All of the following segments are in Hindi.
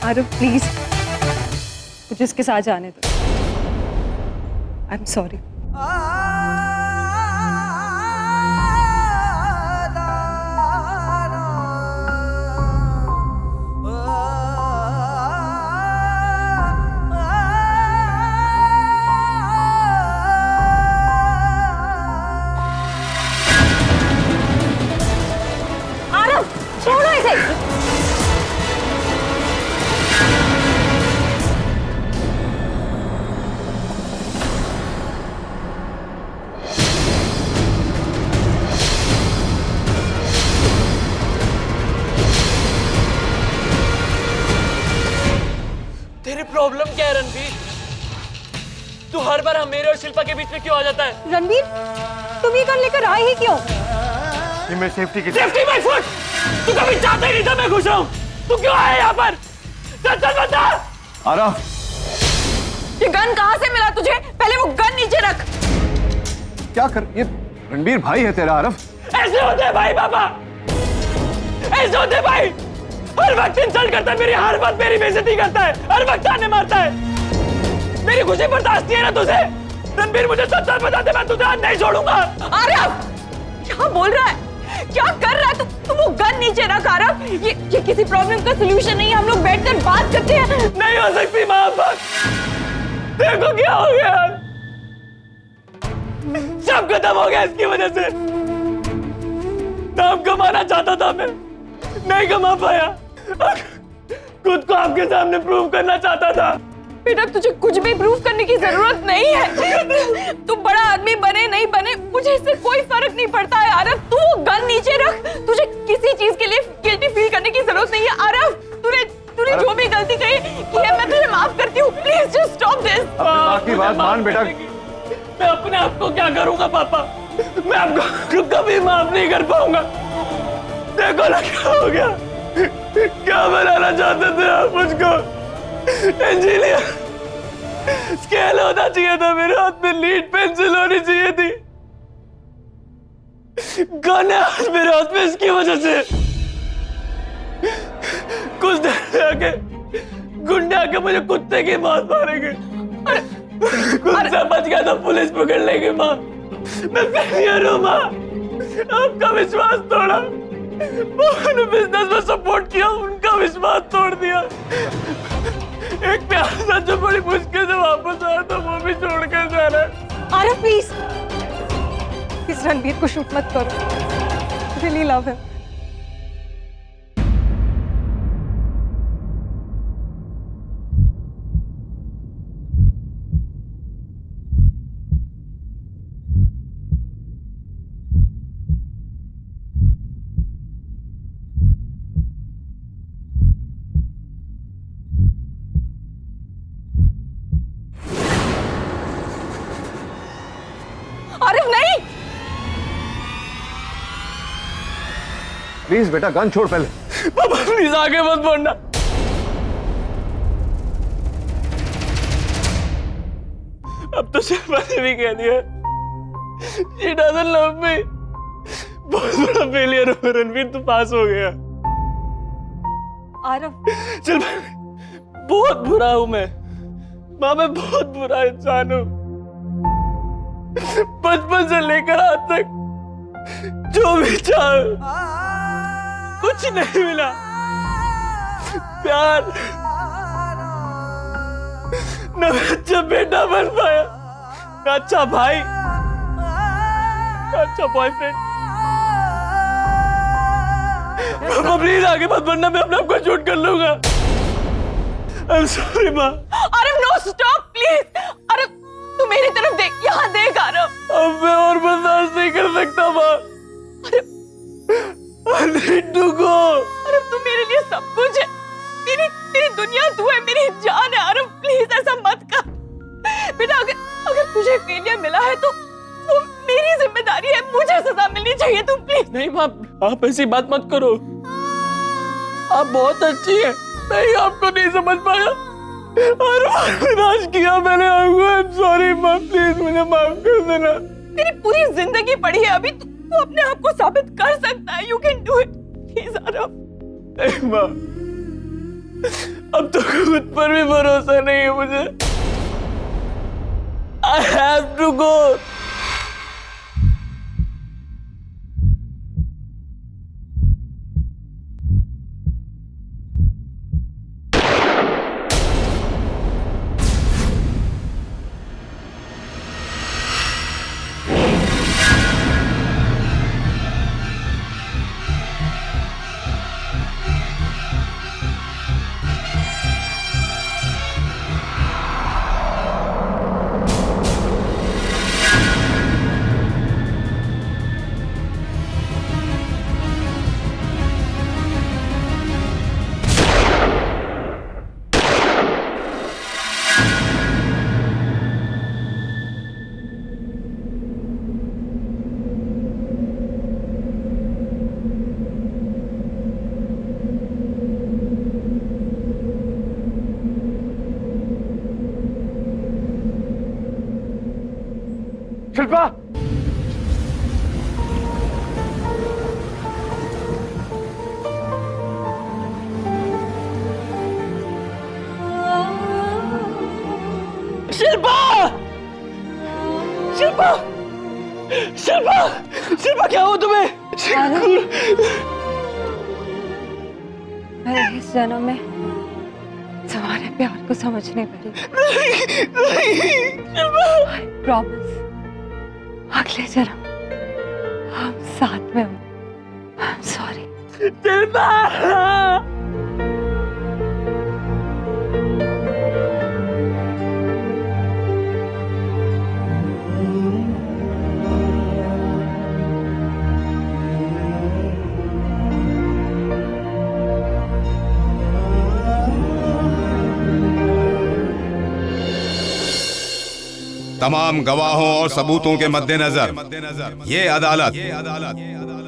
आरव प्लीज मुझे इसके साथ जाने दो। आई एम सॉरी। आरव छोड़ो इसे। तेरी प्रॉब्लम क्या है रणवीर? तू हर बार हम मेरे और शिल्पा के बीच में क्यों आ जाता है? रणवीर तुम ये कर लेकर आए ही क्यों? ये मैं सेफ्टी की सेफ्टी माय फुट! तू कभी चाहता ही नहीं था मैं खुश रहूं। तू क्यों आया यहाँ पर? चल बता। आरव ये गन कहाँ से मिला तुझे? पहले वो गन नीचे रख। क्या कर, ये रणबीर भाई है तेरा आरव। ऐसे होते हैं भाई पापा, ऐसे होते हैं भाई। हर वक्त इंसल्ट करता है मेरी, हर वक्त मेरी बेइज्जती करता है, हर वक्त ताने मारता है। मेरी खुशी बर्दाश्त नहीं है ना तुझे? रणबीर मुझे सच सच बता दे, मैं तुझे आज नहीं छोड़ूंगा। आरव क्या बोल रहा है? क्या कर रहा है तू? वो गन नीचे रख आरव। ये किसी प्रॉब्लम का सलूशन नहीं है। हम लोग बैठकर बात करते हैं। नहीं हो सकती माँ बाप। देखो क्या हो गया, सब खत्म हो गया इसकी वजह से। नाम कमाना चाहता था मैं, नहीं कमा पाया। खुद को आपके सामने प्रूव करना चाहता था। बेटा तुझे कुछ भी प्रूव करने की जरूरत नहीं है। तू बड़ा आदमी बने नहीं बने मुझे इससे कोई फर्क नहीं पड़ता है आरव। तू गन नीचे रख। तुझे किसी चीज के लिए गिल्टी फील करने की जरूरत नहीं है आरव। तूने जो भी गलती की है मैं तुझे माफ करती हूँ। Please just stop this. अपनी माँ की बात मान बेटा। मैं अपने आप को क्या करूंगा पापा? मैं आपको कभी माफ नहीं कर पाऊंगा। देखो ना क्या हो गया। क्या बनाना चाहते थे आप मुझको? इंजीनियर। स्केल होना चाहिए था मेरे हाथ में, लीड पेंसिल होनी चाहिए थी। गन है आज मेरे हाथ में इसकी वजह से। कुछ देर आके गुंडे आके मुझे कुत्ते की मौत मारेंगे। कुछ से बच गया तो पुलिस पकड़ लेगी माँ। मैं फेलियर हूँ माँ। आपका विश्वास तोड़ा, बिजनेस में सपोर्ट किया, उनका विश्वास तोड़ दिया। एक प्यार था जो बड़ी मुश्किल से वापस आया था वो भी छोड़ कर जा रहा है। आरव प्लीज इस रणबीर को शूट मत करो। Really love him. आरव नहीं। प्लीज बेटा गन छोड़ पहले। पापा प्लीज आगे मत बढ़ना। अब तो शिल्पा ने भी कह दिया She doesn't love me। बहुत बड़ा फेलियर हो रणवीर, तू पास हो गया। आरव शिल्पा बहुत बुरा हूं मैं माँ, मैं बहुत बुरा इंसान हूं। बचपन से लेकर आज तक जो भी चाहा कुछ नहीं मिला। प्यार न अच्छा बेटा बन पाया, न अच्छा भाई, न अच्छा बॉयफ्रेंड। पापा प्लीज आगे मत बढ़ना, मैं अपने आप को शूट कर लूंगा। आई एम सॉरी माँ। Aarav no stop please. Aarav तू मेरी तरफ देख, यहाँ देख आरव। अब मैं और बर्दाश्त नहीं कर सकता माँ। I need to go। Aarav तू मेरे लिए सब कुछ है। तेरी दुनिया तू है, मेरी जान है। आरव प्लीज ऐसा मत कर बेटा। अगर तुझे फेलियर मिला है तो वो मेरी जिम्मेदारी है, मुझे सजा मिलनी चाहिए। तू प्लीज। नहीं माँ, आप ऐसी बात मत करो। आप बहुत अच्छी हैं, नहीं आपको नहीं समझ पाया और विनाश किया मैंने आपको। आई एम सॉरी माँ, प्लीज मुझे माफ कर देना। तेरी पूरी जिंदगी पड़ी है अभी, तू अपने आप को साबित कर सकता है। You can do it please Aarav. नहीं माँ, अब तो खुद पर भी भरोसा नहीं है मुझे। I have to go. Shilpa, Shilpa, Shilpa, Shilpa, Shilpa क्या हुआ तुम्हें? मैं इस जन्म में तुम्हारे प्यार को समझने पड़ी। I promise, अगले जन्म हम साथ में होंगे। I'm sorry। शिल्पा, तमाम गवाहों और सबूतों के मद्देनजर ये अदालत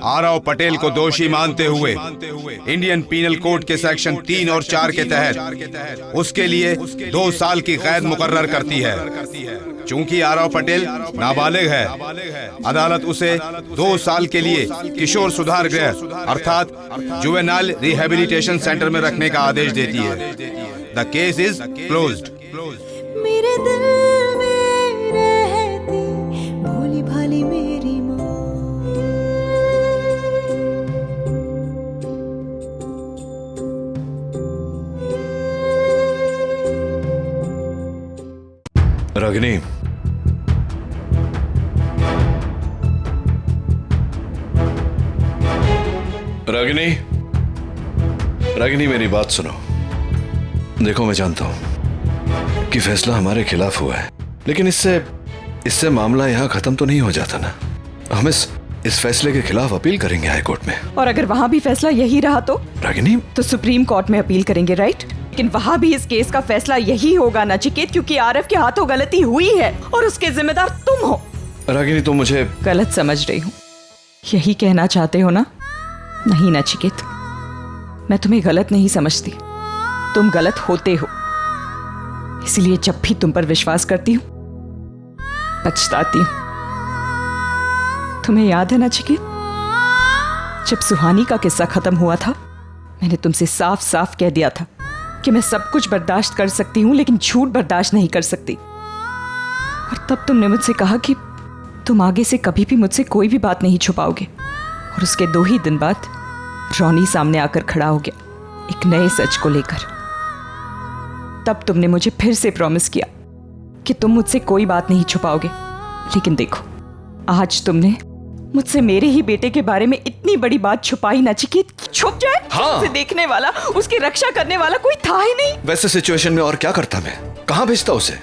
आरव पटेल को दोषी मानते हुए इंडियन पीनल कोड के सेक्शन 3 और 4 के तहत उसके लिए 2 साल की कैद मुकर्रर करती है। चूंकि आरव पटेल नाबालिग है, अदालत उसे 2 साल के लिए किशोर सुधार गृह अर्थात जुवेनाइल रिहैबिलिटेशन सेंटर में रखने का आदेश देती है। The case is closed. मेरे दिल में रहती भोली भाली मेरी माँ। रागिनी, रागिनी, रागिनी मेरी बात सुनो। देखो मैं जानता हूं कि फैसला हमारे खिलाफ हुआ है, लेकिन इससे मामला यहाँ खत्म तो नहीं हो जाता ना। हम इस फैसले के खिलाफ अपील करेंगे हाई कोर्ट में। और अगर वहाँ भी फैसला यही रहा तो रागिनी, तो सुप्रीम कोर्ट में अपील करेंगे, राइट? लेकिन वहाँ भी इस केस का फैसला यही होगा नचिकेत, क्योंकि आरव के हाथों गलती हुई है और उसके जिम्मेदार तुम हो। रागिनी तुम मुझे गलत समझ रही हूँ, यही कहना चाहते हो ना? नहीं नचिकेत, मैं तुम्हें गलत नहीं समझती, तुम गलत होते हो। इसलिए जब भी तुम पर विश्वास करती हूँ पछताती हूँ। तुम्हें याद है नचिकेत, जब सुहानी का किस्सा खत्म हुआ था, मैंने तुमसे साफ साफ कह दिया था कि मैं सब कुछ बर्दाश्त कर सकती हूँ लेकिन झूठ बर्दाश्त नहीं कर सकती। और तब तुमने मुझसे कहा कि तुम आगे से कभी भी मुझसे कोई भी बात नहीं छुपाओगे। और उसके 2 ही दिन बाद रॉनी सामने आकर खड़ा हो गया एक नए सच को लेकर। तब तुमने मुझे फिर से प्रॉमिस किया कि तुम मुझसे कोई बात नहीं छुपाओगे। लेकिन देखो, आज तुमने मुझसे मेरे ही बेटे के बारे में इतनी बड़ी बात छुपाई नचिकेत, छुप जाए। हाँ। उसे देखने वाला, उसकी रक्षा करने वाला कोई था ही नहीं। वैसे सिचुएशन में और क्या करता, मैं कहाँ भेजता उसे?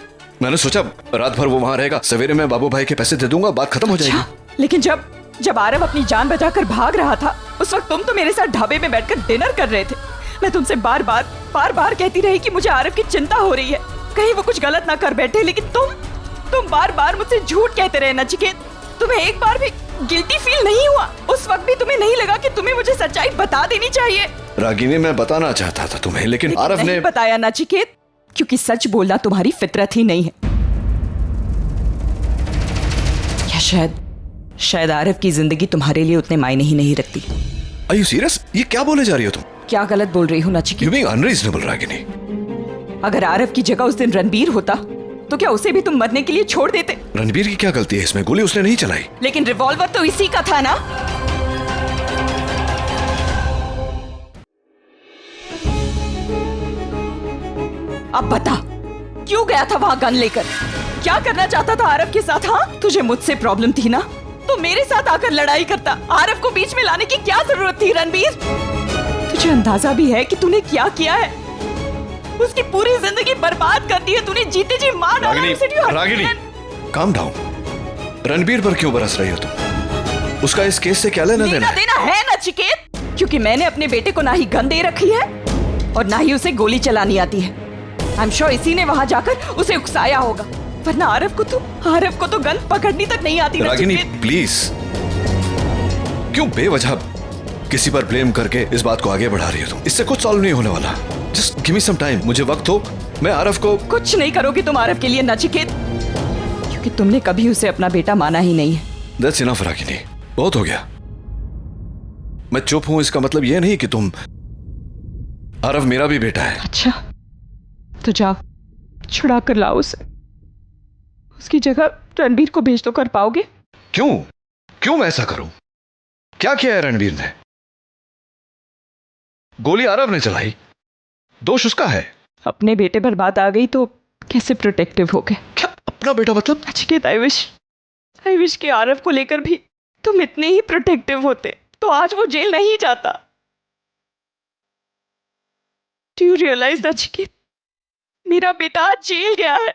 मैंने सोचा रात भर वो वहां रहेगा, सवेरे मैं बाबू भाई के पैसे दे दूंगा, बात खत्म हो जाएगी। लेकिन जब आरव अपनी जान बचाकर भाग रहा था, उस वक्त तुम तो मेरे साथ ढाबे में बैठकर डिनर कर रहे थे। मैं तुमसे बार बार कहती रही कि मुझे आरव की चिंता हो रही है, कहीं वो कुछ गलत ना कर बैठे। लेकिन तुम बार बार मुझसे झूठ कहते रहे नचिकेत। तुम्हें एक बार भी गिल्टी फील नहीं हुआ? उस वक्त भी तुम्हें नहीं लगा कि तुम्हें मुझे सच्चाई बता देनी चाहिए? रागिनी, मैं बताना चाहता था तुम्हें, लेकिन आरव ने बताया नचिकेत, क्योंकि सच बोलना तुम्हारी फितरत ही नहीं है। या शायद आरव की जिंदगी तुम्हारे लिए उतने मायने ही नहीं रखती। Are you serious? ये क्या बोले जा रही हो तुम? क्या गलत बोल रही हूँ Nachiket? You being unreasonable Ragini. अगर आरव की जगह उस दिन रणबीर होता तो क्या उसे भी तुम मरने के लिए छोड़ देते? रणबीर की क्या गलती है इसमें? गोली उसने नहीं चलाई। लेकिन रिवॉल्वर तो इसी का था ना। अब बता, क्यों गया था वहां गन लेकर? क्या करना चाहता था आरव के साथ? हाँ, तुझे मुझसे प्रॉब्लम थी ना, तो मेरे साथ आकर लड़ाई करता। आरव को बीच में लाने की क्या जरूरत थी रणबीर? तुझे अंदाजा भी है कि तूने क्या किया है? उसकी पूरी जिंदगी बर्बाद कर दी है तूने, जीते जी मार डाला उसे। Ragini, calm down. रणबीर पर क्यों बरस रही हो तुम? उसका इस केस से क्या लेना देना है नचिकेत? क्योंकि मैंने अपने बेटे को ना ही गन दे रखी है और ना ही उसे गोली चलानी आती है। आई एम श्योर इसी ने वहां जाकर उसे उकसाया होगा, वरना आरव को तो गन पकड़नी तक नहीं आती। रागिनी प्लीज, क्यों बेवजह किसी पर ब्लेम करके इस बात को आगे बढ़ा रही हो तुम? इससे कुछ सॉल्व नहीं होने वाला। Just give me some time, मुझे वक्त हो, मैं आरव को। कुछ नहीं करोगे तुम आरव के लिए नचिकेत, क्योंकि तुमने कभी उसे अपना बेटा माना ही नहीं है। That's enough रागिनी, बहुत हो गया। मैं चुप हूं इसका मतलब यह नहीं कि तुम। आरव मेरा भी बेटा है। अच्छा, तो जाओ छुड़ा कर लाओ उसे। उसकी जगह रणबीर को भेज दो, कर पाओगे? क्यों मैं ऐसा करूं? क्या किया है रणबीर ने? गोली आरव ने चलाई, दोष उसका है। अपने बेटे पर बात आ गई तो कैसे प्रोटेक्टिव हो गए? क्या अपना बेटा मतलब? नचिकेत, आई विश कि आरव को लेकर भी तुम इतने ही प्रोटेक्टिव होते तो आज वो जेल नहीं जाता। डू यू रियलाइज नचिकेत, मेरा बेटा आज जेल गया है।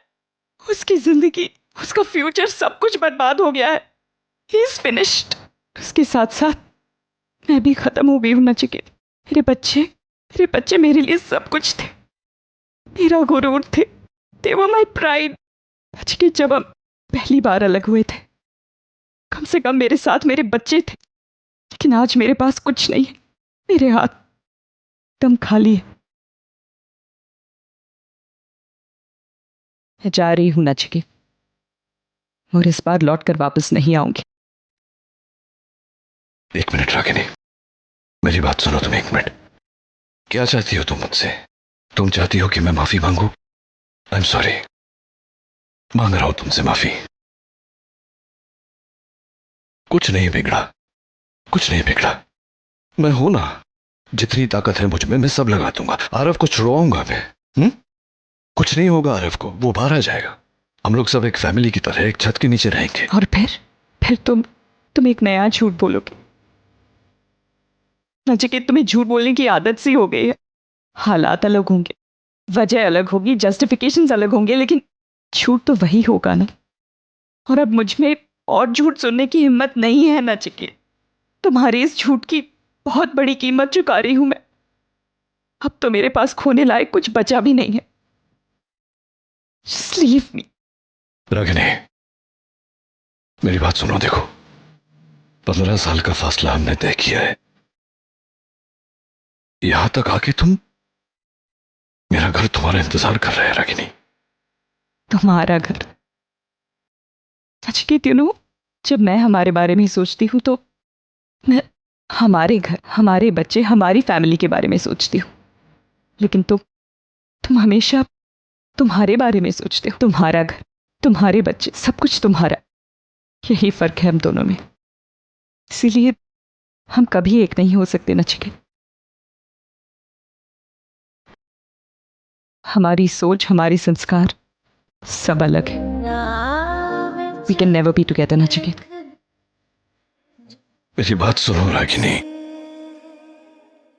उसकी जिंदगी, उसका फ्यूचर सब कुछ बर्बाद हो गया है। He is finished. उसके साथ साथ मैं भी खत्म हो गई हूं नचिकेत। मेरे बच्चे मेरे लिए सब कुछ थे, मेरा गुरूर थे। They were my pride। Nachiket, जब हम पहली बार अलग हुए थे, कम से कम मेरे साथ मेरे बच्चे थे, लेकिन आज मेरे पास कुछ नहीं है। मेरे हाथ एकदम खाली है। मैं जा रही हूं नचिकेत, और इस बार लौट कर वापस नहीं आऊंगी। एक मिनट रागिनी, मेरी बात सुनो तुम एक मिनट। क्या चाहती हो तुम मुझसे? तुम चाहती हो कि मैं माफी मांगू? आई एम सॉरी, मांग रहा हूं तुमसे माफी। कुछ नहीं बिगड़ा। मैं हूं ना, जितनी ताकत है मुझ में मैं सब लगा दूंगा। आरव को छुड़वाऊंगा मैं। कुछ नहीं होगा आरव को, वो बाहर आ जाएगा। हम लोग सब एक फैमिली की तरह एक छत के नीचे रहेंगे। और फिर तुम एक नया झूठ बोलोगे नचिकेत। तुम्हें झूठ बोलने की आदत सी हो गई है। हालात अलग होंगे, वजह अलग होगी, जस्टिफिकेशंस अलग होंगे, लेकिन झूठ तो वही होगा ना। और अब मुझ में और झूठ सुनने की हिम्मत नहीं है नचिकेत। तुम्हारे इस झूठ की बहुत बड़ी कीमत चुका रही हूं मैं। अब तो मेरे पास खोने लायक कुछ बचा भी नहीं है। Just leave me। रागिनी, मेरी बात सुनो। देखो, 15 साल का फासला हमने तय किया है। यहां तक आके मेरा घर तुम्हारा इंतजार कर रहा है रागिनी। तुम्हारा घर? नचिकेत, जब मैं हमारे बारे में सोचती हूँ तो मैं हमारे घर, हमारे बच्चे, हमारी फैमिली के बारे में सोचती हूँ, लेकिन तुम हमेशा तुम्हारे बारे में सोचते हो। तुम्हारा घर, तुम्हारे बच्चे, सब कुछ तुम्हारा। यही फर्क है हम दोनों में, इसीलिए हम कभी एक नहीं हो सकते नचिकेत। हमारी सोच, हमारी संस्कार सब अलग है। We can never be together Nachiket. मेरी बात सुनो रागिनी।